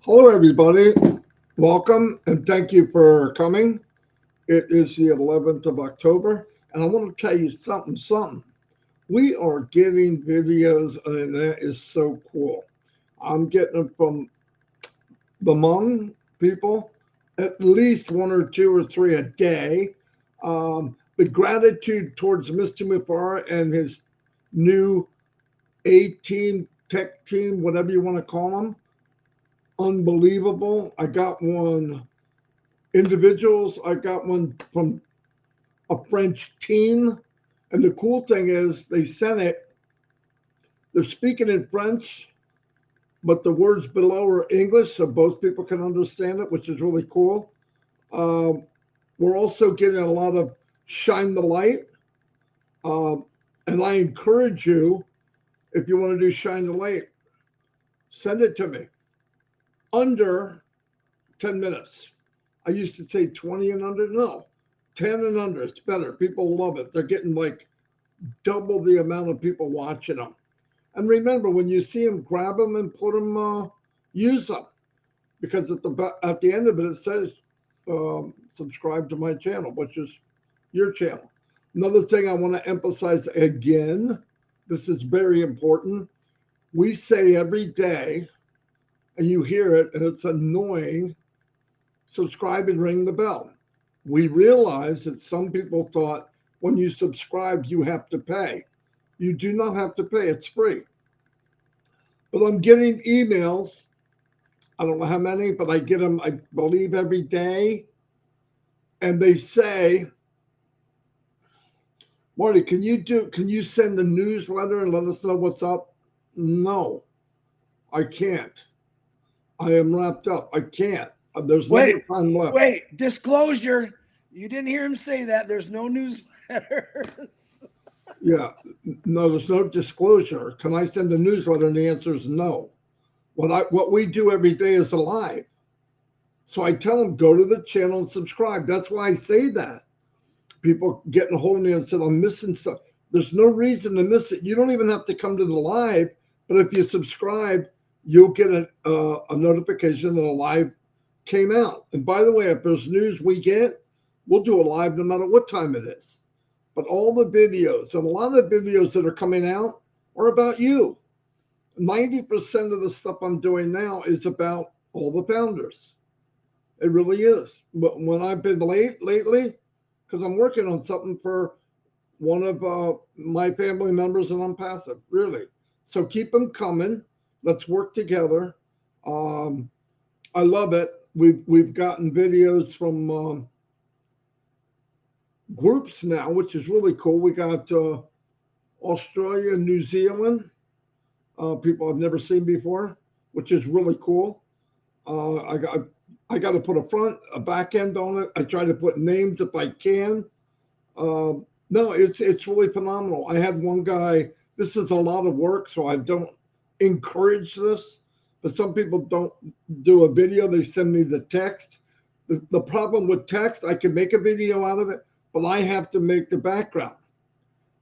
Hello, everybody. Welcome and thank you for coming. It is the 11th of October, and I want to tell you something. We are getting videos, and that is so cool. I'm getting them from among people, at least one or two or three a day. The gratitude towards Mr. Mufar and his new A team, tech team, whatever you want to call them, unbelievable. I got one individuals. I got one from a French team. And the cool thing is they sent it. They're speaking in French, but the words below are English, so both people can understand it, which is really cool. Um, we're also getting a lot of shine the light. Um, and I encourage you, if you want to do shine the light, send it to me under 10 minutes. I used to say 20 and under. No, 10 and under. It's better. People love it. They're getting like double the amount of people watching them. And remember, when you see them, grab them and put them, use them. Because at the end of it, it says, subscribe to my channel, which is your channel. Another thing I want to emphasize again, this is very important. We say every day, and you hear it, and it's annoying, subscribe and ring the bell. We realize that some people thought when you subscribe, you have to pay. You do not have to pay, it's free. But I'm getting emails. I don't know how many, but I get them, I believe, every day. And they say, Marty, can you send a newsletter and let us know what's up? No, I can't. I am wrapped up. I can't. There's no Wait, more time left. wait, disclosure. You didn't hear him say that. There's no newsletters. Yeah, no, there's no disclosure. Can I send a newsletter? And the answer is no. What we do every day is a live. So I tell them, go to the channel and subscribe. That's why I say that. People getting a hold of me and said, I'm missing stuff. There's no reason to miss it. You don't even have to come to the live, but if you subscribe, you'll get a notification that a live came out. And by the way, if there's news we get, we'll do a live no matter what time it is. But all the videos, and a lot of the videos that are coming out are about you. 90% of the stuff I'm doing now is about all the founders. It really is. But when I've been late lately, because I'm working on something for one of my family members and Onpassive, really. So keep them coming. Let's work together. Um, I love it. We've gotten videos from groups now, which is really cool. We got Australia, New Zealand, people I've never seen before, which is really cool. I got to put a back end on it. I try to put names if I can. No, it's really phenomenal. I had one guy. This is a lot of work, so I don't encourage this. But some people don't do a video. They send me the text. The problem with text, I can make a video out of it, but I have to make the background.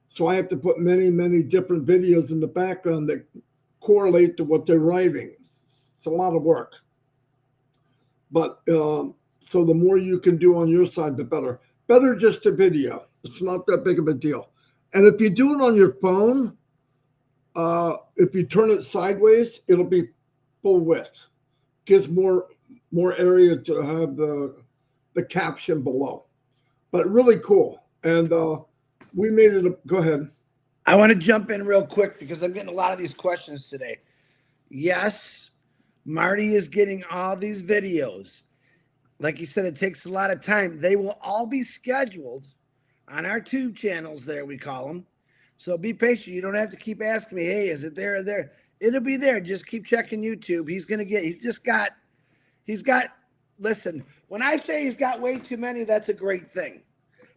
So I have to put many different videos in the background that correlate to what they're writing. It's a lot of work. But so the more you can do on your side, the better. Better just a video. It's not that big of a deal. And if you do it on your phone, if you turn it sideways, it'll be full width. Gives more area to have the caption below. But really cool. And we made it. Go ahead. I want to jump in real quick because I'm getting a lot of these questions today. Yes, Marty is getting all these videos. Like you said, it takes a lot of time. They will all be scheduled on our tube channels there, we call them. So be patient. You don't have to keep asking me, hey, is it there or there? It'll be there. Just keep checking YouTube. He's got, listen, when I say he's got way too many, that's a great thing.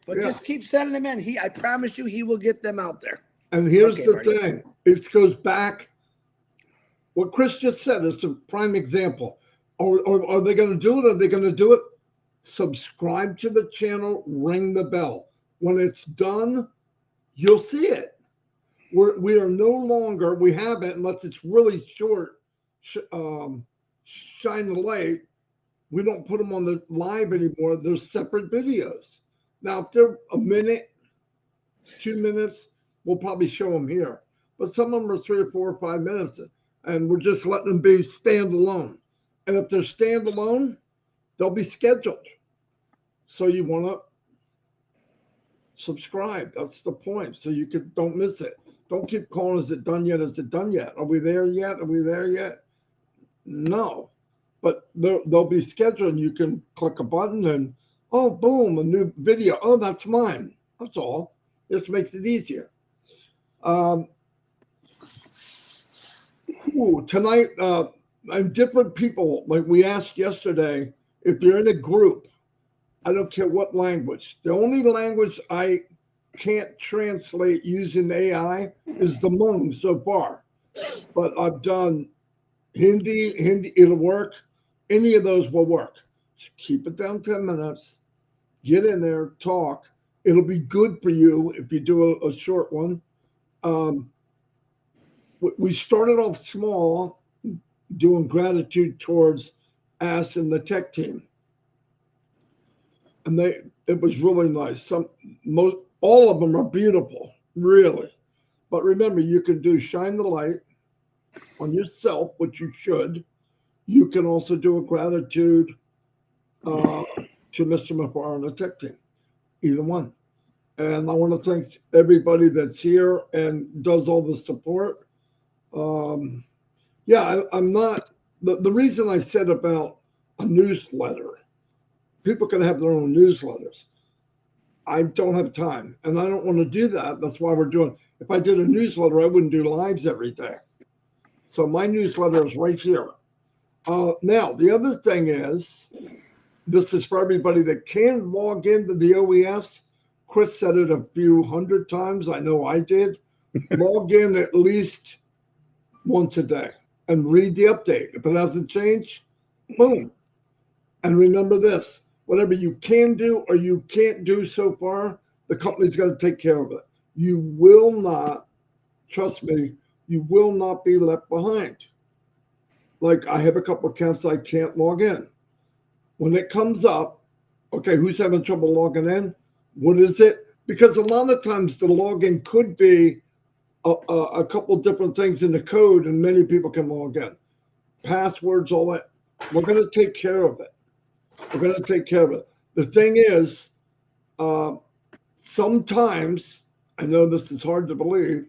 But Yeah. just keep sending them in. I promise you, he will get them out there. And here's Okay, the Marty. thing. It goes back. What Chris just said is a prime example. Are they going to do it? Are they going to do it? Subscribe to the channel, ring the bell. When it's done, you'll see it. We are no longer, we haven't, unless it's really short, shine the light, we don't put them on the live anymore. They're separate videos. Now, if they're a minute, 2 minutes, we'll probably show them here. But some of them are 3 or 4 or 5 minutes, and we're just letting them be standalone. And if they're standalone, they'll be scheduled. So you want to subscribe. That's the point. So you don't miss it. Don't keep calling, is it done yet? Is it done yet? Are we there yet? Are we there yet? No. But they'll be scheduled, and you can click a button and, oh, boom, a new video. Oh, that's mine. That's all. This makes it easier. Tonight, and different people, like we asked yesterday, if you're in a group, I don't care what language. The only language I can't translate using AI is the Hmong so far. But I've done Hindi, it'll work. Any of those will work. Just keep it down 10 minutes. Get in there, talk. It'll be good for you if you do a short one. We started off small, doing gratitude towards Ash and the tech team. And it was really nice. All of them are beautiful, really. But remember, you can do shine the light on yourself, which you should. You can also do a gratitude to Mr. Mafar and the tech team, either one. And I want to thank everybody that's here and does all the support. I'm not, the reason I said about a newsletter, people can have their own newsletters. I don't have time, and I don't want to do that. That's why we're doing, if I did a newsletter, I wouldn't do lives every day. So my newsletter is right here. Now, the other thing is, this is for everybody that can log into the OES. Chris said it a few hundred times. I know I did. Log in at least once a day and read the update. If it hasn't changed, boom. And remember this, whatever you can do or you can't do so far, the company's going to take care of it. You will not, trust me, you will not be left behind. Like I have a couple accounts I can't log in. When it comes up, okay, who's having trouble logging in? What is it? Because a lot of times the login could be a couple different things in the code, and many people can log in. Passwords, all that. We're going to take care of it. We're going to take care of it. The thing is, sometimes, I know this is hard to believe,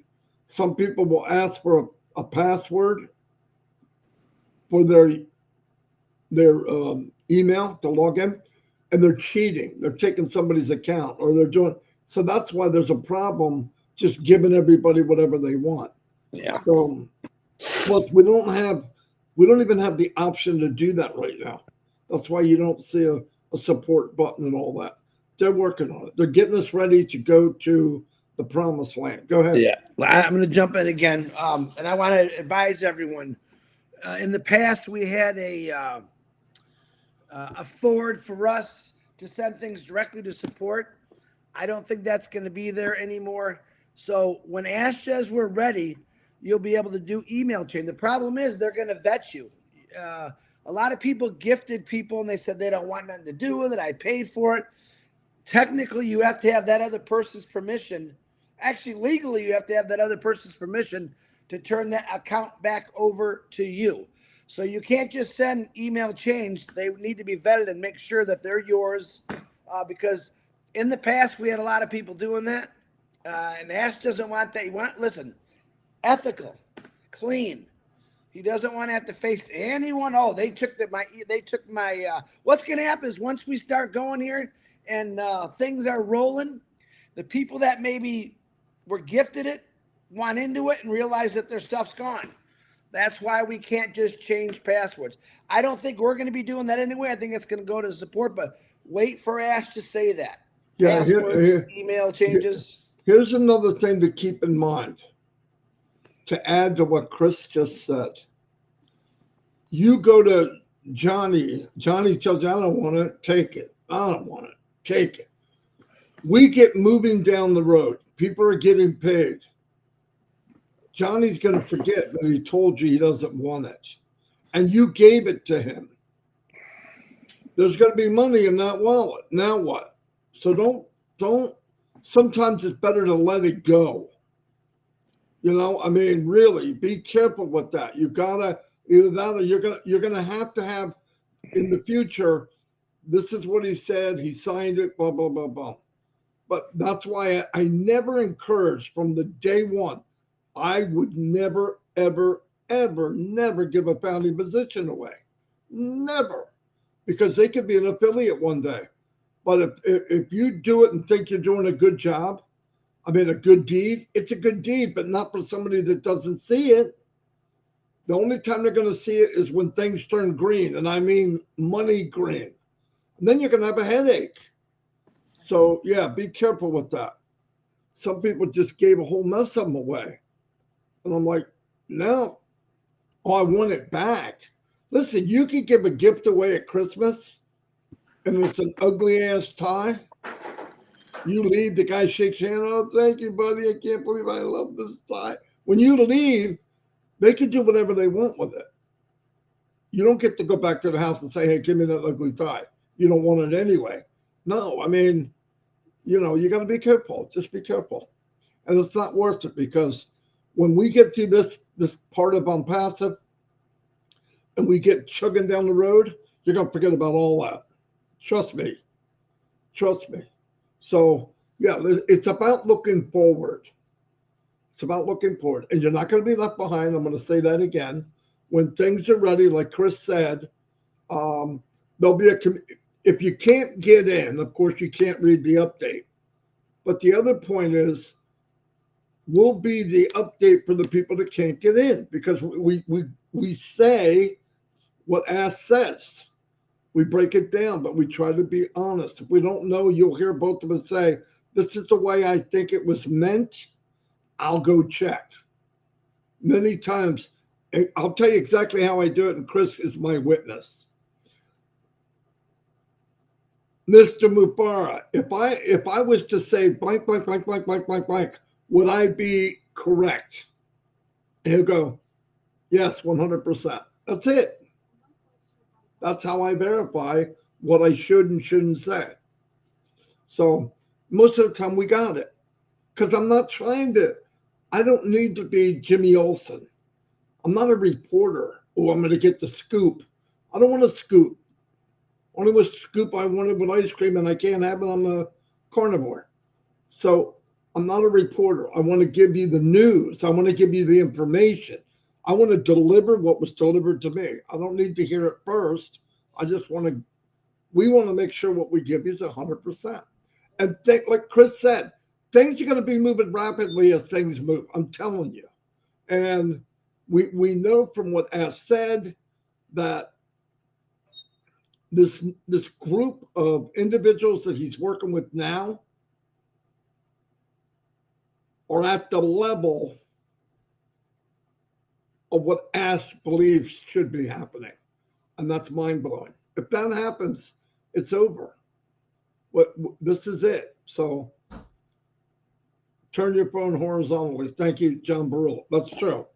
some people will ask for a password for their email to log in, and they're cheating. They're taking somebody's account, or they're doing, so that's why there's a problem just giving everybody whatever they want. Yeah. So plus we don't even have the option to do that right now. That's why you don't see a support button and all that. They're working on it. They're getting us ready to go to the promised land. Go ahead. Yeah. I'm going to jump in again. And I want to advise everyone. In the past, we had a forward for us to send things directly to support. I don't think that's going to be there anymore. So when Ash says we're ready, you'll be able to do email chain. The problem is they're going to vet you. A lot of people gifted people and they said they don't want nothing to do with it. I paid for it. Technically, you have to have that other person's permission. Actually, legally, you have to have that other person's permission to turn that account back over to you. So you can't just send email change. They need to be vetted and make sure that they're yours, because in the past, we had a lot of people doing that. And Ash doesn't want that. Listen, ethical, clean. He doesn't want to have to face anyone. Oh, they took my, what's going to happen is once we start going here and things are rolling, the people that maybe were gifted it want into it and realize that their stuff's gone. That's why we can't just change passwords. I don't think we're going to be doing that anyway. I think it's going to go to support, but wait for Ash to say that. Yeah, passwords, email changes. Here's another thing to keep in mind, to add to what Chris just said. You go to Johnny tells you, I don't want it, take it. I don't want it, take it. We get moving down the road. People are getting paid. Johnny's going to forget that he told you he doesn't want it. and you gave it to him. There's going to be money in that wallet. Now what? So don't, sometimes it's better to let it go. You know, I mean, really be careful with that. You gotta, either that or you're gonna have to have in the future, this is what he said, he signed it, blah, blah, blah, blah. But that's why I never encouraged from the day one, I would never, ever, ever, never give a founding position away. Never. Because they could be an affiliate one day. But if you do it and think you're doing a good job, I mean, a good deed, it's a good deed, but not for somebody that doesn't see it. The only time they're going to see it is when things turn green, and I mean money green. And then you're going to have a headache. So, yeah, be careful with that. Some people just gave a whole mess of them away. And I'm like, no, oh, I want it back. Listen, you can give a gift away at Christmas, and it's an ugly ass tie. You leave, the guy shakes your hand. Oh, thank you, buddy. I can't believe I love this tie. When you leave, they can do whatever they want with it. You don't get to go back to the house and say, hey, give me that ugly tie. You don't want it anyway. No, I mean, you know, you got to be careful. Just be careful. And it's not worth it, because when we get to this part of Onpassive and we get chugging down the road, you're going to forget about all that. Trust me. Trust me. So, yeah, it's about looking forward. It's about looking forward. And you're not going to be left behind. I'm going to say that again. When things are ready, like Chris said, there'll be if you can't get in, of course, you can't read the update. But the other point is, we'll be the update for the people that can't get in, because we say what Ask says. We break it down, but we try to be honest. If we don't know, you'll hear both of us say, this is the way I think it was meant. I'll go check. Many times, I'll tell you exactly how I do it, and Chris is my witness. Mr. Mufara, if I was to say blank, blank, blank, blank, blank, blank, blank, would I be correct? And he'll go, yes, 100%. That's it. That's how I verify what I should and shouldn't say. So most of the time we got it, because I'm not trying to, I don't need to be Jimmy Olsen. I'm not a reporter. Oh, I'm going to get the scoop. I don't want a scoop. Only was scoop I wanted with ice cream, and I can't have it. I'm a carnivore. So I'm not a reporter. I want to give you the news. I want to give you the information. I want to deliver what was delivered to me. I don't need to hear it first. I just want to, we want to make sure what we give you is 100%. And like Chris said, things are going to be moving rapidly as things move. I'm telling you. And we know from what Ash said that this group of individuals that he's working with now are at the level of what Ash believes should be happening. And that's mind-blowing. If that happens, it's over. This is it. So turn your phone horizontally. Thank you, John Baruch. That's true.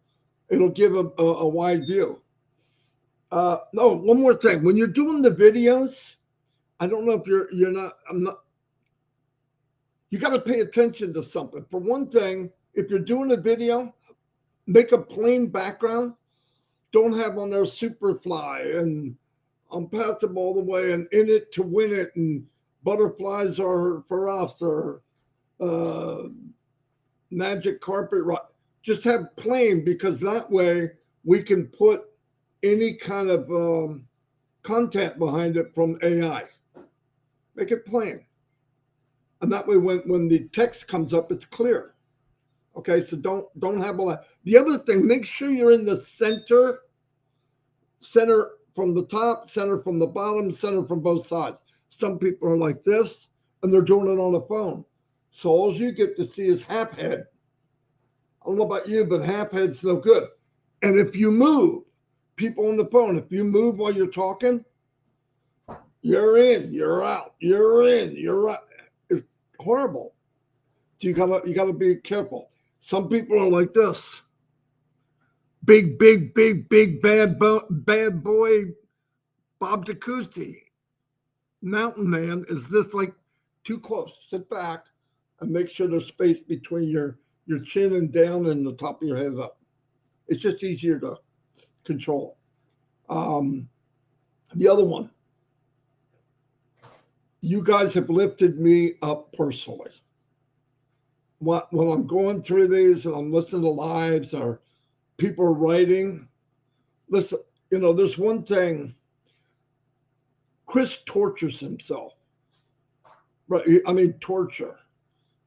It'll give a wide view. No, one more thing. When you're doing the videos, I don't know if I'm not, you got to pay attention to something. For one thing, if you're doing a video, make a plain background. Don't have on there Superfly and Onpassive all the way and in it to win it and butterflies are for us or magic carpet ride. Just have plain, because that way we can put any kind of content behind it from AI. Make it plain. And that way when the text comes up, it's clear. Okay, so don't have all that. The other thing, make sure you're in the center from the top, center from the bottom, center from both sides. Some people are like this, and they're doing it on a phone. So all you get to see is half head. I don't know about you, but half head's no good. And if you move, people on the phone, if you move while you're talking, you're in, you're out, you're in, you're out. It's horrible. So you gotta be careful. Some people are like this. big, big, big, big bad boy Bob DeCousy. Mountain man is this like too close. Sit back and make sure there's space between your chin and down and the top of your head up. It's just easier to control. The other one, you guys have lifted me up personally. When I'm going through these and I'm listening to lives or people are writing, listen, there's one thing. Chris tortures himself. Right. I mean, torture.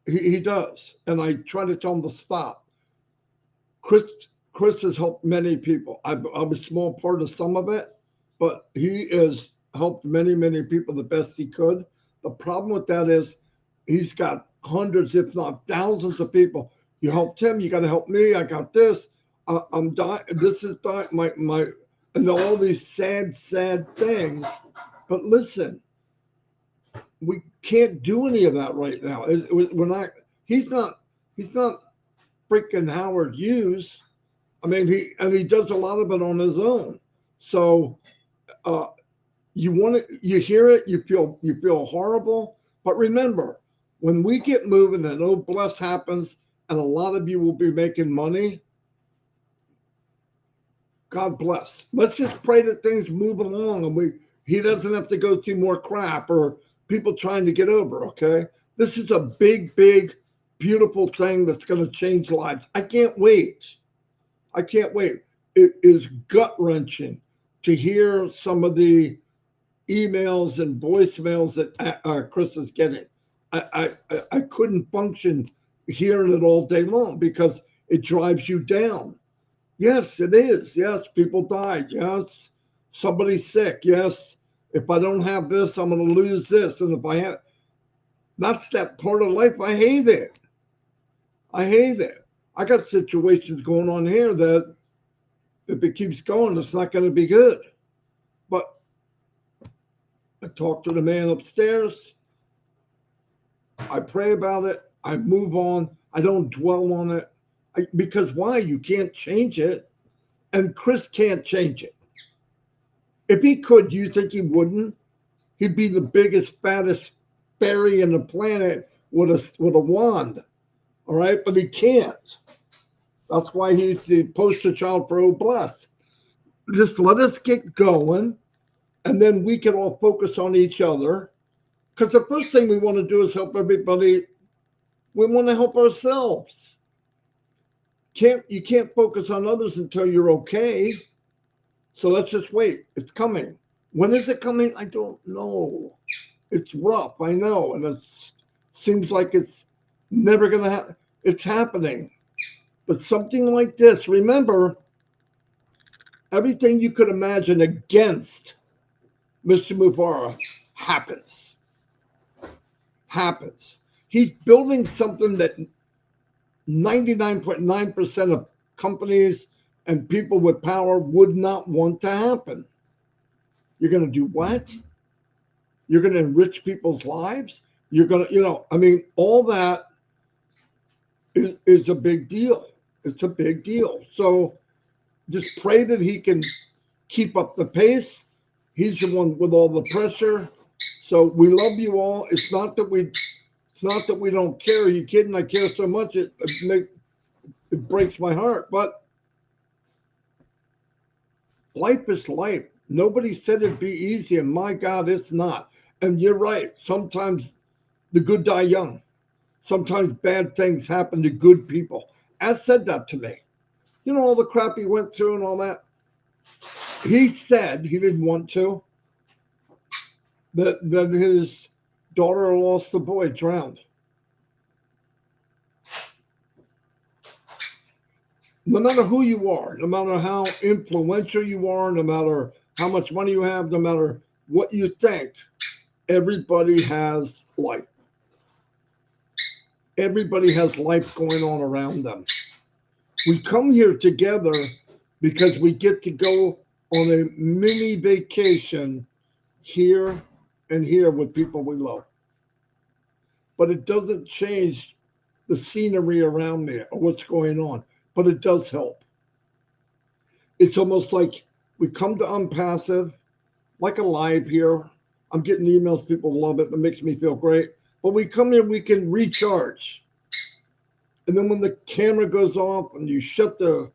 He does. And I try to tell him to stop. Chris has helped many people. I'm a small part of some of it, but he has helped many, many people the best he could. The problem with that is he's got hundreds, if not thousands of people. You helped him, you got to help me. I got this. I'm dying. This is dying. My and all these sad things. But listen, we can't do any of that right now. We're not. He's not freaking Howard Hughes. I mean, he does a lot of it on his own. So you hear it, you feel horrible. But remember, when we get moving and oh bless happens, and a lot of you will be making money. God bless. Let's just pray that things move along and he doesn't have to go through more crap or people trying to get over. Okay, this is a big, beautiful thing that's going to change lives. I can't wait. It is gut wrenching to hear some of the emails and voicemails that Chris is getting. I couldn't function hearing it all day long because it drives you down. Yes, it is. Yes, people died. Yes, somebody's sick. Yes, if I don't have this, I'm going to lose this. And if I have, that's that part of life. I hate it. I got situations going on here that if it keeps going, it's not going to be good. But I talk to the man upstairs. I pray about it. I move on. I don't dwell on it. Because why? You can't change it. And Chris can't change it. If he could, you think he wouldn't? He'd be the biggest, fattest fairy in the planet with a wand. All right, but he can't. That's why he's the poster child for blessed. Just let us get going, and then we can all focus on each other. Because the first thing we want to do is help everybody. We want to help ourselves. You can't focus on others until you're okay. So let's just wait. It's coming. When is it coming? I don't know. It's rough, I know, and it seems like it's never going to happen. It's happening. But something like this, remember, everything you could imagine against Mr. Mubarak happens. He's building something that 99.9% of companies and people with power would not want to happen. You're going to do what? You're going to enrich people's lives? You're going to, all that is a big deal. It's a big deal. So just pray that he can keep up the pace. He's the one with all the pressure. So we love you all. It's not that we don't care. Are you kidding? I care so much. It breaks my heart. But life is life. Nobody said it'd be easy, and my God, it's not. And you're right. Sometimes the good die young. Sometimes bad things happen to good people. Az said that to me. All the crap he went through and all that. He said he didn't want to. That his daughter lost the boy, drowned. No matter who you are, no matter how influential you are, no matter how much money you have, no matter what you think, everybody has life. Everybody has life going on around them. We come here together because we get to go on a mini vacation here and here with people we love. But it doesn't change the scenery around me or what's going on. But it does help. It's almost like we come to Onpassive, like a live here. I'm getting emails, people love it. That makes me feel great. But we come here, we can recharge. And then when the camera goes off and you shut the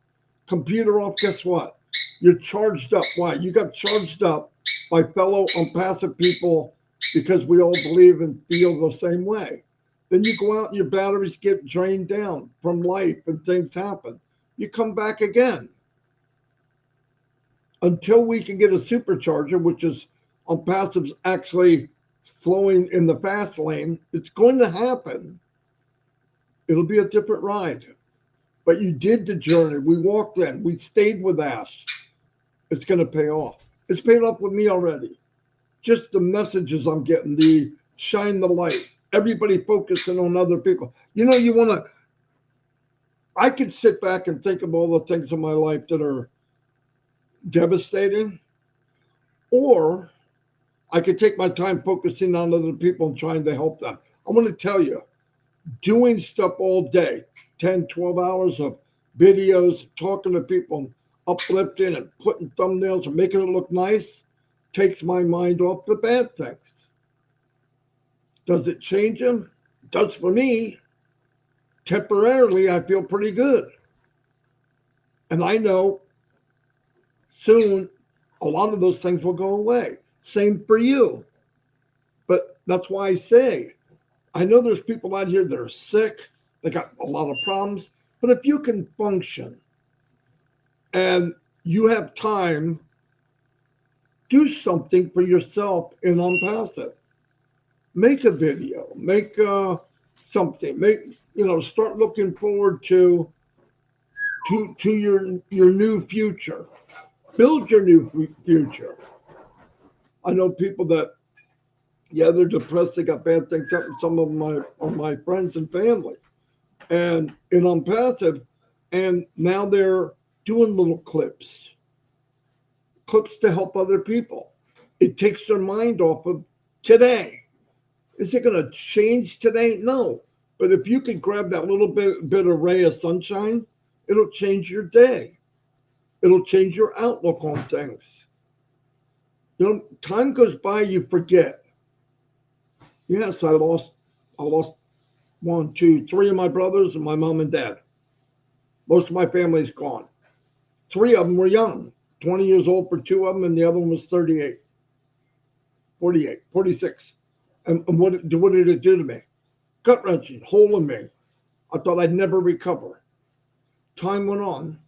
computer off, guess what? You're charged up. Why? You got charged up by fellow Onpassive people because we all believe and feel the same way. Then you go out and your batteries get drained down from life and things happen. You come back again. Until we can get a supercharger, which is Onpassive's actually flowing in the fast lane, it's going to happen. It'll be a different ride. But you did the journey. We walked in. We stayed with Ash. It's going to pay off. It's paid off with me already. Just the messages I'm getting, the shine the light, everybody focusing on other people. You know, you want to, I could sit back and think of all the things in my life that are devastating, or I could take my time focusing on other people and trying to help them. I want to tell you, doing stuff all day, 10, 12 hours of videos, talking to people, uplifting and putting thumbnails and making it look nice, takes my mind off the bad things. Does it change them? It does for me. Temporarily, I feel pretty good. And I know soon a lot of those things will go away. Same for you. But that's why I say, I know there's people out here that are sick, they got a lot of problems, but if you can function and you have time, do something for yourself in Onpassive. Make a video, make something, start looking forward to your new future. Build your new future. I know people that, yeah, they're depressed, they got bad things happen. Some of them are my friends and family, and in Onpassive, and now they're doing little clips to help other people. It takes their mind off of today. Is it going to change today? No. But if you can grab that little bit of ray of sunshine, it'll change your day. It'll change your outlook on things. You know, time goes by, you forget. Yes, I lost one, two, three of my brothers and my mom and dad. Most of my family's gone. Three of them were young, 20 years old for two of them, and the other one was 38, 48, 46. And what did it do to me? Gut wrenching, hole in me. I thought I'd never recover. Time went on,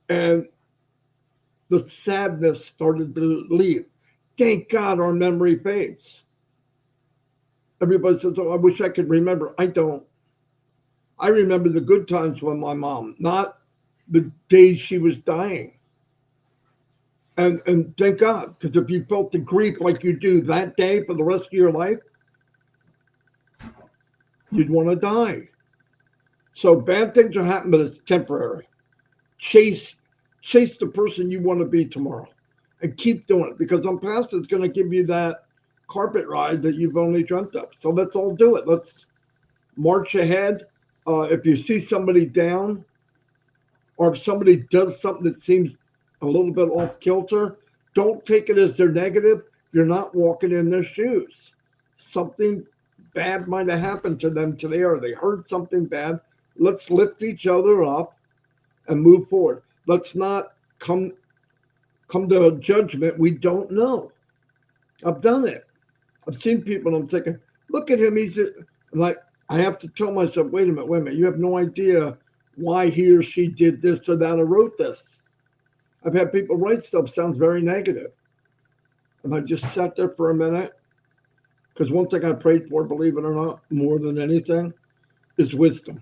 and the sadness started to leave. Thank God our memory fades. Everybody says, oh, I wish I could remember. I don't. I remember the good times with my mom, not the days she was dying. And thank God, because if you felt the grief like you do that day for the rest of your life, you'd want to die. So bad things are happening, but it's temporary. Chase the person you want to be tomorrow, and keep doing it, because Onpassive is going to give you that carpet ride that you've only dreamt of. So let's all do it. Let's march ahead. If you see somebody down, or if somebody does something that seems a little bit off kilter, don't take it as they're negative. You're not walking in their shoes. Something bad might have happened to them today, or they heard something bad. Let's lift each other up and move forward. Let's not come to a judgment we don't know. I've done it. I've seen people and I'm thinking, look at him. I'm like, I have to tell myself, wait a minute. You have no idea why he or she did this or that or wrote this. I've had people write stuff sounds very negative. And I just sat there for a minute, because one thing I prayed for, believe it or not, more than anything, is wisdom.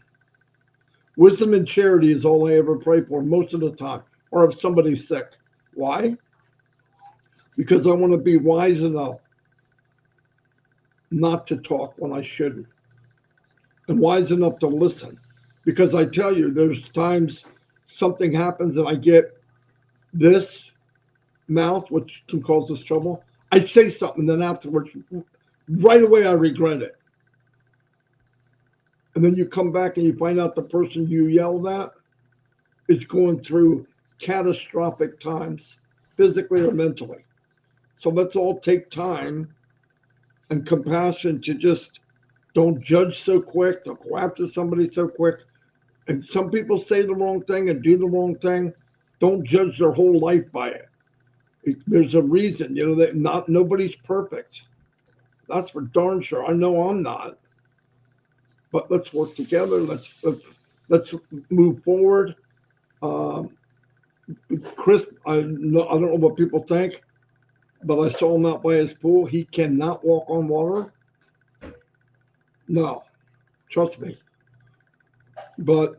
Wisdom and charity is all I ever pray for most of the time, or if somebody's sick. Why? Because I want to be wise enough not to talk when I shouldn't, and wise enough to listen. Because I tell you, there's times something happens and I get this mouth, which can cause us trouble. I say something, then afterwards, right away, I regret it. And then you come back and you find out the person you yelled at is going through catastrophic times, physically or mentally. So let's all take time and compassion to just don't judge so quick, don't go after somebody so quick. And some people say the wrong thing and do the wrong thing. Don't judge their whole life by it. There's a reason, that nobody's perfect. That's for darn sure. I know I'm not. But let's work together. Let's move forward. Um, Chris, I don't know what people think, but I saw him out by his pool. He cannot walk on water. No, trust me. But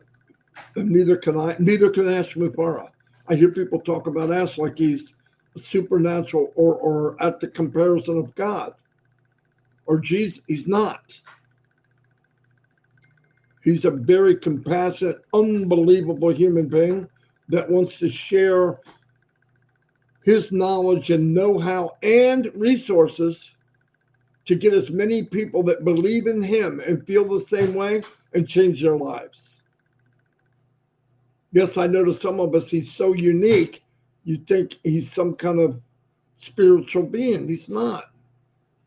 neither can I. Neither can Ash Mufara. I hear people talk about Ash like he's supernatural or at the comparison of God or Jesus. He's not. He's a very compassionate, unbelievable human being that wants to share his knowledge and know-how and resources to get as many people that believe in him and feel the same way and change their lives. Yes, I know to some of us he's so unique, you think he's some kind of spiritual being. He's not.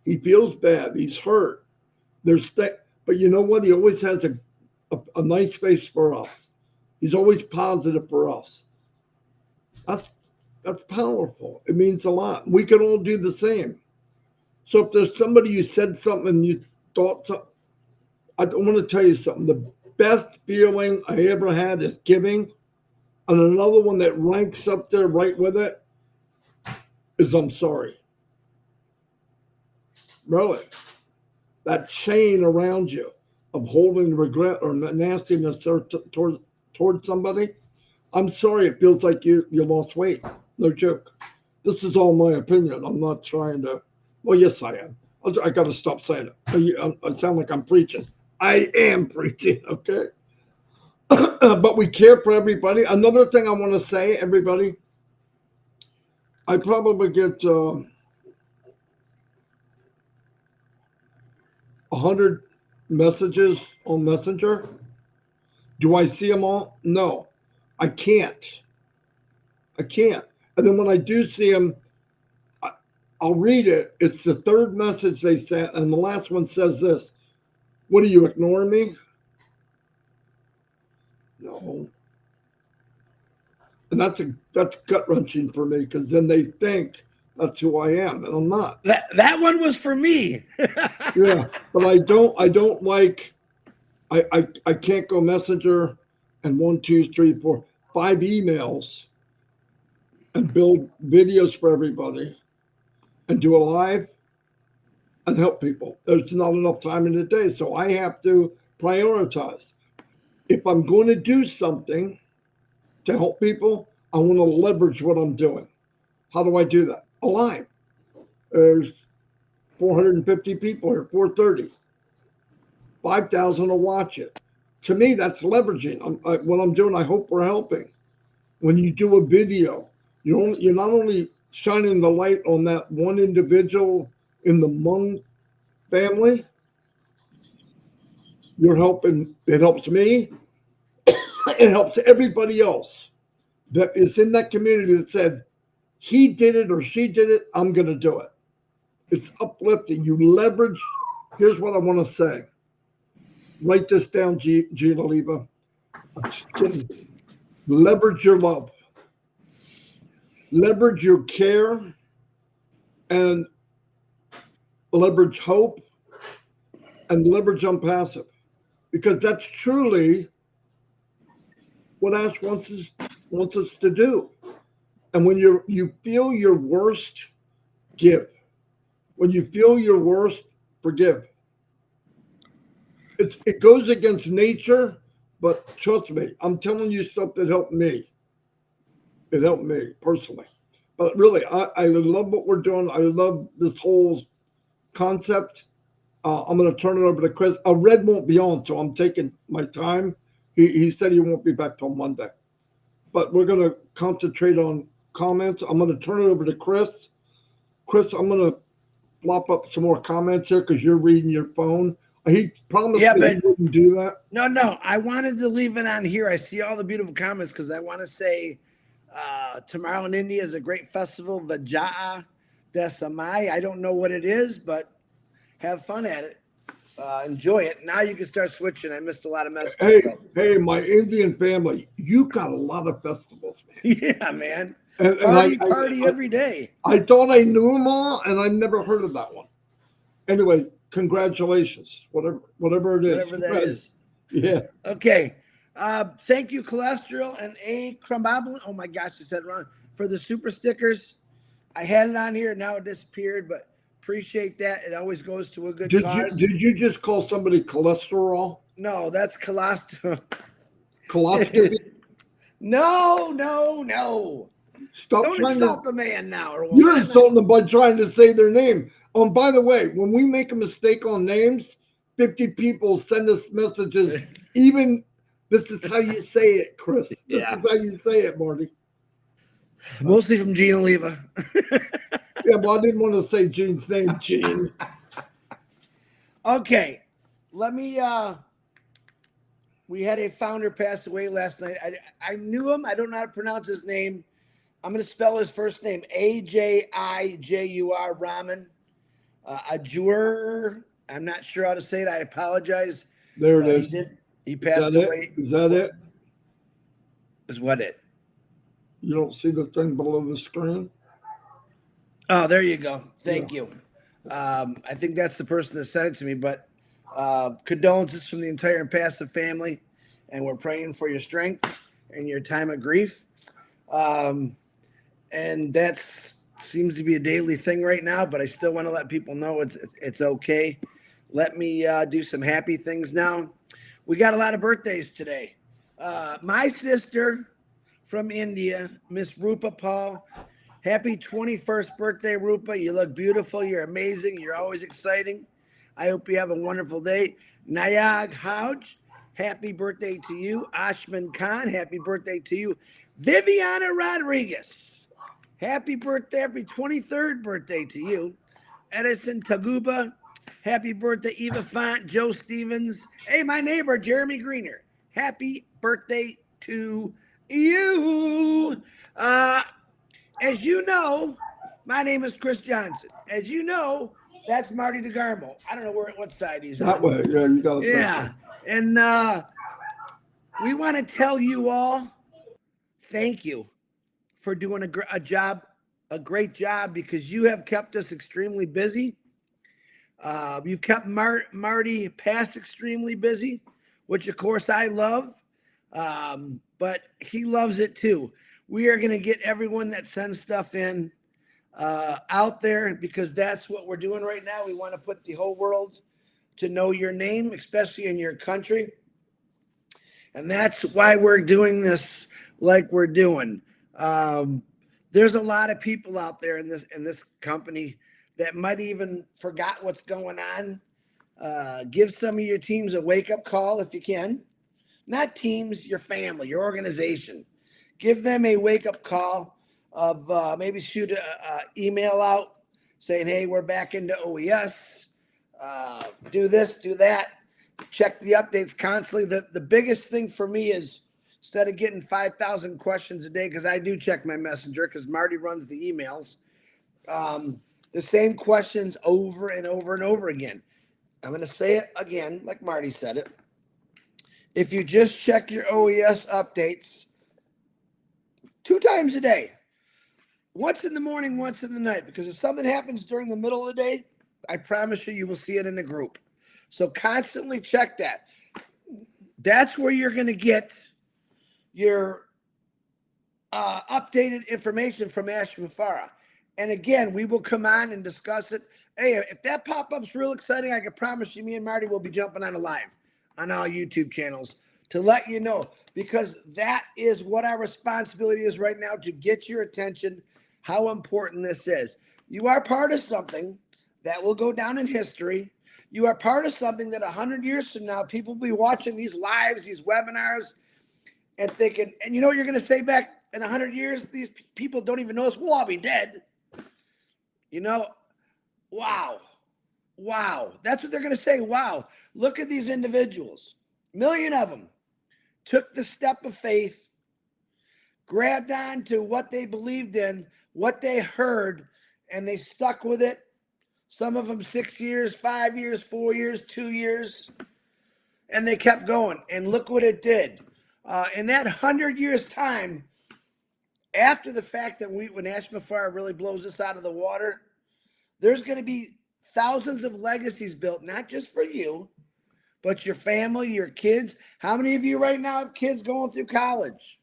He feels bad. He's hurt. But you know what? He always has a nice face for us. He's always positive for us. That's powerful. It means a lot. We can all do the same. So if there's somebody you said something and you thought something, I want to tell you something. The best feeling I ever had is giving. And another one that ranks up there right with it is I'm sorry. Really. That chain around you of holding regret or nastiness towards somebody. I'm sorry it feels like you lost weight. No joke. This is all my opinion. I'm not trying to. Well, yes, I am. I got to stop saying it. I sound like I'm preaching. I am preaching, okay? But we care for everybody. Another thing I want to say, everybody, I probably get 100 messages on Messenger. Do I see them all? No, I can't. I can't. And then when I do see them, I'll read it. It's the third message they sent, and the last one says this. What, are you ignoring me? No. And that's gut wrenching for me, because then they think that's who I am, and I'm not. That one was for me. Yeah, but I don't like. I can't go Messenger and 1, 2, 3, 4, 5 emails and build videos for everybody and do a live and help people. There's not enough time in the day, so I have to prioritize. If I'm going to do something to help people, I want to leverage what I'm doing. How do I do that? A live. There's 450 people here, 430. 5,000 will watch it. To me, that's leveraging. What I'm doing, I hope we're helping. When you do a video, you're not only shining the light on that one individual in the Hmong family, you're helping. It helps me. It helps everybody else that is in that community that said, he did it or she did it, I'm going to do it. It's uplifting. You leverage. Here's what I want to say. Write this down, Gina Leva. I'm just kidding. Leverage your love. Leverage your care and leverage hope and leverage Onpassive, because that's truly what Ash wants us to do. And when you feel your worst, give. When you feel your worst, forgive. It goes against nature, but trust me, I'm telling you stuff that helped me. It helped me personally. But really, I love what we're doing. I love this whole concept. I'm going to turn it over to Chris. Red won't be on, so I'm taking my time. He said he won't be back till Monday. But we're going to concentrate on comments. I'm going to turn it over to Chris. Chris, I'm going to flop up some more comments here because you're reading your phone. He promised me he wouldn't do that. No. I wanted to leave it on here. I see all the beautiful comments because I want to say Tomorrow in India is a great festival, Vijaya Desamai. I don't know what it is, but have fun at it. Enjoy it. Now you can start switching. I missed a lot of messages, Hey, but hey, my Indian family, you got a lot of festivals, man. yeah, man. And Party every day. I thought I knew them all, and I never heard of that one. Anyway, congratulations, whatever it is. Whatever that is. Yeah. Okay. Thank you, Cholesterol and A. Crumbable. Oh my gosh, I said it wrong. For the super stickers. I had it on here, now it disappeared, but appreciate that. It always goes to a good cause. Did you just call somebody cholesterol? No, that's cholesterol. Coloscopy? No. Stop Don't trying insult to. the man now. Or You're insulting them by trying to say their name. By the way, when we make a mistake on names, 50 people send us messages. Even this is how you say it, Chris. This is how you say it, Marty. Mostly from Gene Oliva. Yeah, well, I didn't want to say Gene's name, Gene. Okay, let me. We had a founder pass away last night. I knew him. I don't know how to pronounce his name. I'm going to spell his first name Ajijur Rahman. Ajur. I'm not sure how to say it. I apologize. There it is. He passed away. Is that it? Is what it? You don't see the thing below the screen? Oh, there you go. Thank you. I think that's the person that sent it to me, but condolences from the entire Onpassive family, and we're praying for your strength in your time of grief. And that's seems to be a daily thing right now, but I still want to let people know it's okay. Let me do some happy things now. We got a lot of birthdays today. My sister from India, Miss Rupa Paul. Happy 21st birthday, Rupa. You look beautiful. You're amazing. You're always exciting. I hope you have a wonderful day. Nayag Hodge, happy birthday to you. Ashman Khan, happy birthday to you. Viviana Rodriguez, happy birthday, happy 23rd birthday to you. Edison Taguba, happy birthday. Eva Font, Joe Stevens. Hey, my neighbor, Jeremy Greener, happy birthday to you. As you know, my name is Chris Johnson. As you know, that's Marty DeGarmo. I don't know what side he's that on. Way, yeah, you got it. Yeah, and we want to tell you all, thank you for doing a great job, because you have kept us extremely busy. You've kept Marty Pass extremely busy, which of course I love, but he loves it too. We are going to get everyone that sends stuff in out there, because that's what we're doing right now. We want to put the whole world to know your name, especially in your country. And that's why we're doing this like we're doing. There's a lot of people out there in this company that might even forgot what's going on. Give some of your teams a wake-up call if you can. Not teams, your family, your organization. Give them a wake-up call of maybe shoot an email out saying, hey, we're back into OES. Do this, do that. Check the updates constantly. The biggest thing for me is, instead of getting 5,000 questions a day, because I do check my messenger because Marty runs the emails, the same questions over and over and over again. I'm going to say it again, like Marty said it. If you just check your OES updates 2 times a day, once in the morning, once in the night, because if something happens during the middle of the day, I promise you will see it in the group. So constantly check that. That's where you're going to get your updated information from Ashman Farah. And again, we will come on and discuss it. Hey, if that pop-up's real exciting, I can promise you, me and Marty will be jumping on a live on our YouTube channels to let you know, because that is what our responsibility is right now, to get your attention, how important this is. You are part of something that will go down in history. You are part of something that 100 years from now, people will be watching these lives, these webinars, and thinking, and you know what you're going to say back in 100 years? These people don't even know us. We'll all be dead. You know, wow. That's what they're going to say. Wow. Look at these individuals. 1 million of them took the step of faith, grabbed on to what they believed in, what they heard, and they stuck with it. Some of them 6 years, 5 years, 4 years, 2 years, and they kept going. And look what it did. In that 100 years time, after the fact that when Ashman Fire really blows us out of the water, there's going to be thousands of legacies built, not just for you, but your family, your kids. How many of you right now have kids going through college?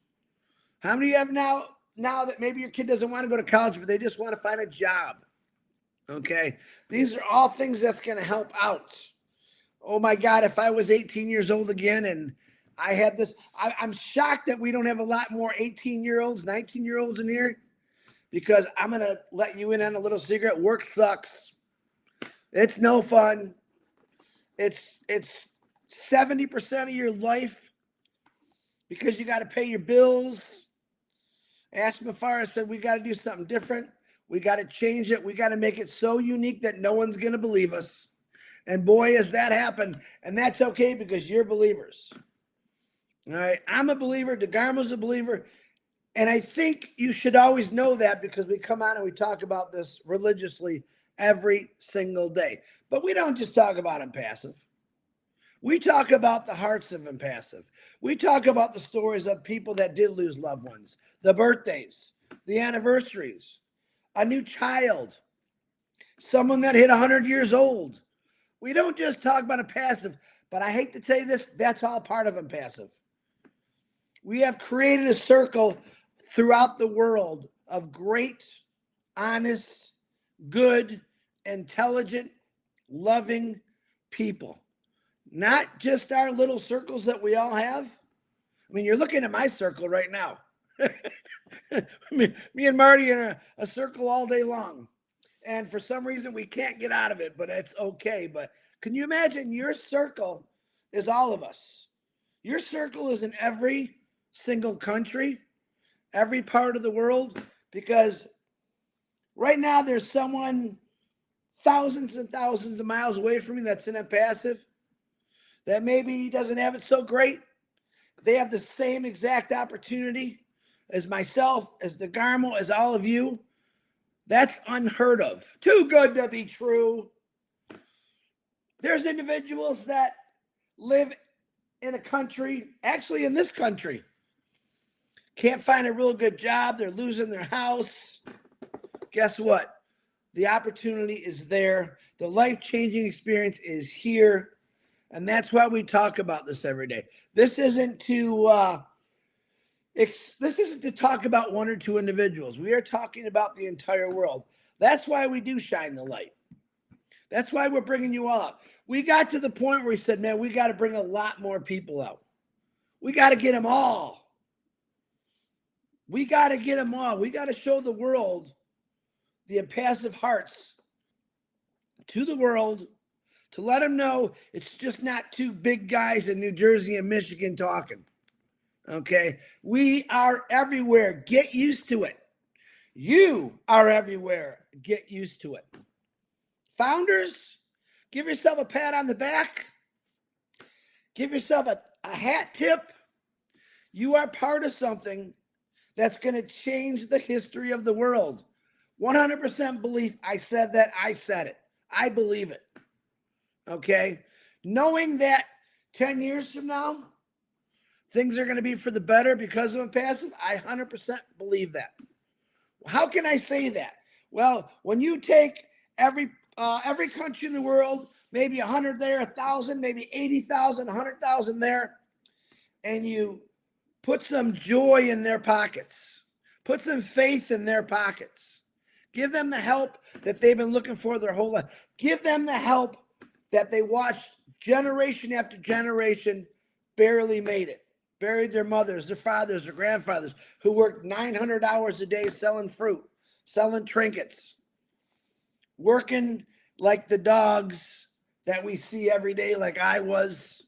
How many of you have now that maybe your kid doesn't want to go to college, but they just want to find a job? Okay. These are all things that's going to help out. Oh my God, if I was 18 years old again and I had this, I'm shocked that we don't have a lot more 18-year-olds, 19-year-olds in here, because I'm going to let you in on a little secret. Work sucks. It's no fun. It's 70% of your life because you got to pay your bills. Ashman Fire said, we got to do something different. We got to change it. We got to make it so unique that no one's going to believe us. And boy, has that happened. And that's okay because you're believers. All right. I'm a believer. DeGarmo's a believer. And I think you should always know that because we come on and we talk about this religiously every single day. But we don't just talk about Onpassive. We talk about the hearts of Onpassive. We talk about the stories of people that did lose loved ones, the birthdays, the anniversaries, a new child, someone that hit 100 years old. We don't just talk about Onpassive, but I hate to tell you this, that's all part of Onpassive. We have created a circle throughout the world of great, honest, good, intelligent, loving people. Not just our little circles that we all have. I mean, you're looking at my circle right now. Me and Marty are a circle all day long. And for some reason, we can't get out of it, but it's okay. But can you imagine your circle is all of us? Your circle is in every single country, every part of the world, because right now there's someone thousands and thousands of miles away from me that's in Onpassive that maybe doesn't have it so great. They have the same exact opportunity as myself, as DeGarmo, as all of you. That's unheard of. Too good to be true. There's individuals that live in a country, actually in this country, can't find a real good job. They're losing their house. Guess what? The opportunity is there. The life-changing experience is here. And that's why we talk about this every day. This isn't to talk about one or two individuals. We are talking about the entire world. That's why we do shine the light. That's why we're bringing you all out. We got to the point where we said, man, we got to bring a lot more people out. We got to get them all. We got to get them all. We got to show the world the Onpassive hearts to the world, to let them know it's just not two big guys in New Jersey and Michigan talking. Okay? We are everywhere. Get used to it. You are everywhere. Get used to it. Founders, give yourself a pat on the back. Give yourself a hat tip. You are part of something that's going to change the history of the world. 100% belief. I said that. I said it. I believe it. Okay? Knowing that 10 years from now, things are going to be for the better because of Onpassive, I 100% believe that. How can I say that? Well, when you take every country in the world, maybe 100 there, 1,000, maybe 80,000, 100,000 there, and you put some joy in their pockets, put some faith in their pockets, give them the help that they've been looking for their whole life, give them the help that they watched generation after generation barely made it, buried their mothers, their fathers, their grandfathers, who worked 900 hours a day selling fruit, selling trinkets, working like the dogs that we see every day, like I was.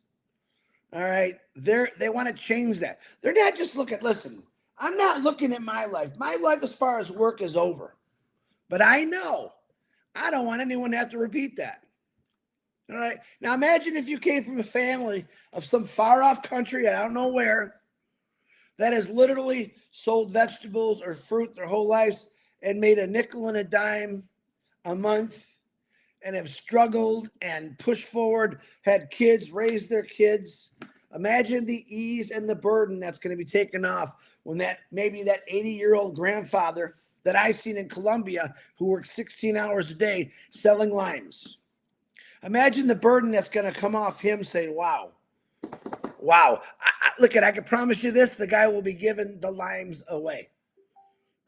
All right. They want to change that. They're not just listen, I'm not looking at my life. My life as far as work is over. But I know I don't want anyone to have to repeat that. All right. Now imagine if you came from a family of some far off country, I don't know where, that has literally sold vegetables or fruit their whole lives and made a nickel and a dime a month and have struggled and pushed forward, had kids, raised their kids. Imagine the ease and the burden that's going to be taken off when that maybe that 80-year-old grandfather that I seen in Colombia who works 16 hours a day selling limes. Imagine the burden that's going to come off him saying, wow, look at, I can promise you this, the guy will be giving the limes away.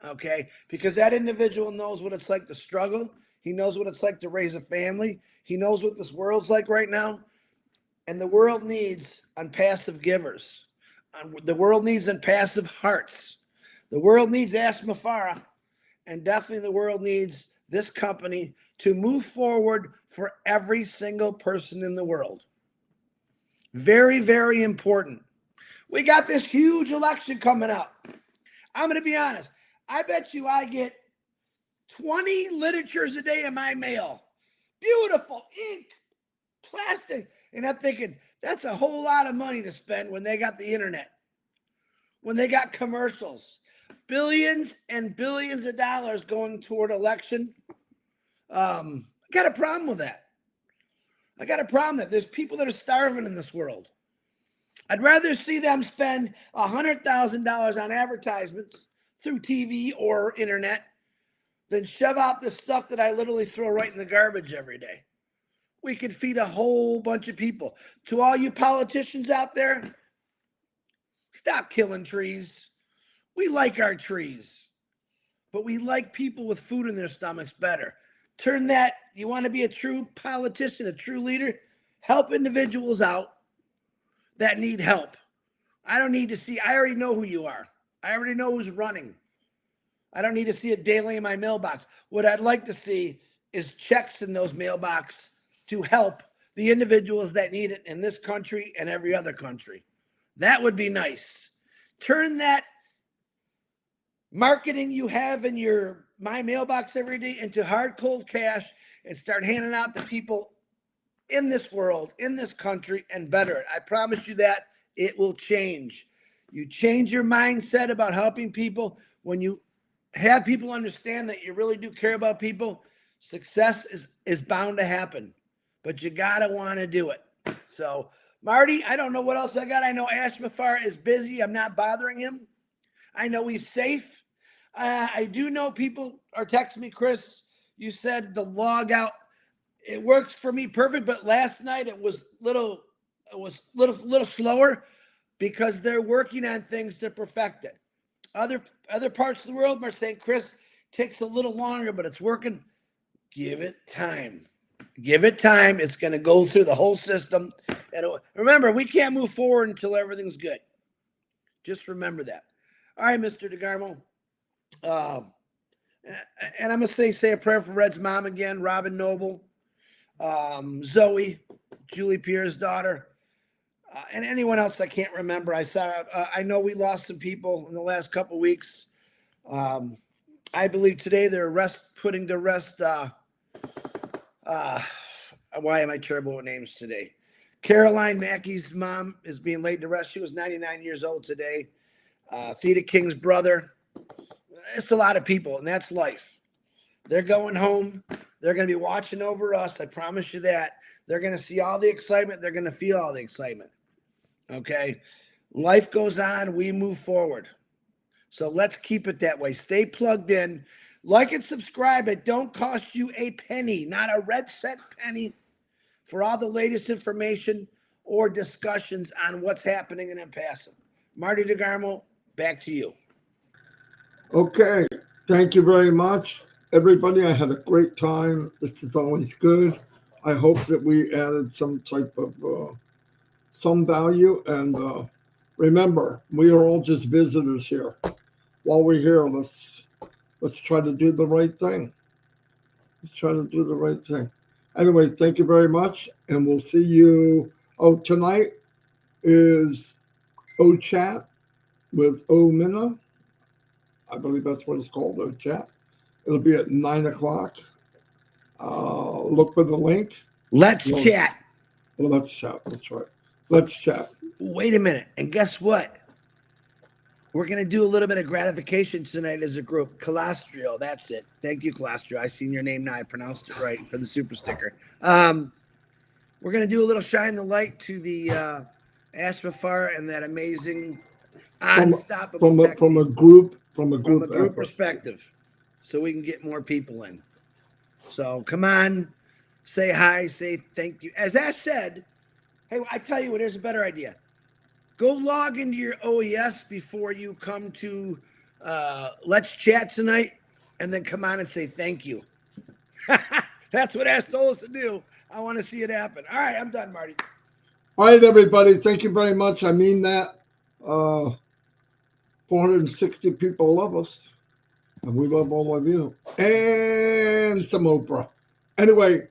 Okay, because that individual knows what it's like to struggle. He knows what it's like to raise a family. He knows what this world's like right now. And the world needs unpassive givers. The world needs unpassive hearts. The world needs Ashmafara. And definitely the world needs this company to move forward for every single person in the world. Very, very important. We got this huge election coming up. I'm going to be honest. I bet you I get 20 literatures a day in my mail. Beautiful ink, plastic. And I'm thinking, that's a whole lot of money to spend when they got the internet, when they got commercials, billions and billions of dollars going toward election. I got a problem with that. I got a problem that there's people that are starving in this world. I'd rather see them spend $100,000 on advertisements through TV or internet than shove out the stuff that I literally throw right in the garbage every day. We could feed a whole bunch of people. To all you politicians out there, stop killing trees. We like our trees, but we like people with food in their stomachs better. Turn that, you want to be a true politician, a true leader, help individuals out that need help. I don't need to see, I already know who you are. I already know who's running. I don't need to see it daily in my mailbox. What I'd like to see is checks in those mailboxes to help the individuals that need it in this country and every other country. That would be nice. Turn that marketing you have in my mailbox every day into hard, cold cash and start handing out to people in this world, in this country, and better it. I promise you that it will change. You change your mindset about helping people. When you have people understand that you really do care about people, success is bound to happen. But you got to want to do it. So, Marty, I don't know what else I got. I know Ashmafar is busy. I'm not bothering him. I know he's safe. I do know people are texting me, Chris, you said the log out. It works for me perfect, but last night it was little slower because they're working on things to perfect it. Other parts of the world are saying, Chris, takes a little longer, but it's working. Give it time. Give it time. It's going to go through the whole system. And remember, we can't move forward until everything's good. Just remember that. All right, Mr. DeGarmo. And I'm going to say a prayer for Red's mom again, Robin Noble, Zoe, Julie Pierre's daughter, and anyone else I can't remember. I know we lost some people in the last couple of weeks. I believe today they're putting to rest. Why am I terrible with names today? Caroline Mackey's mom is being laid to rest. She was 99 years old today. Theta King's brother. It's a lot of people, and that's life. They're going home. They're going to be watching over us. I promise you that. They're going to see all the excitement. They're going to feel all the excitement. Okay? Life goes on. We move forward. So let's keep it that way. Stay plugged in. Like and subscribe. It don't cost you a penny, not a red cent penny, for all the latest information or discussions on what's happening in Onpassive. Marty DeGarmo, back to you. Okay. Thank you very much. Everybody, I had a great time. This is always good. I hope that we added some type of some value. And remember, we are all just visitors here. While we're here, let's try to do the right thing. Let's try to do the right thing. Anyway, thank you very much, and we'll see you. Oh, tonight is O-Chat with O-Mina. I believe that's what it's called, O-Chat. It'll be at 9 o'clock. Look for the link. Let's chat. Well, let's chat. That's right. Let's chat. Wait a minute. And guess what? We're going to do a little bit of gratification tonight as a group. Colostrio, that's it. Thank you, Colostrio. I seen your name now. I pronounced it right for the super sticker. We're going to do a little shine the light to the Ashmafar and that amazing unstoppable tech from team. a group effort. Perspective, so we can get more people in. So come on, say hi, say thank you. As Ash said, hey, I tell you what, here's a better idea. Go log into your OES before you come to Let's Chat tonight, and then come on and say thank you. That's what Ash told us to do. I want to see it happen. All right, I'm done, Marty. All right, everybody. Thank you very much. I mean that. 460 people love us. And we love all of you. And some Oprah. Anyway,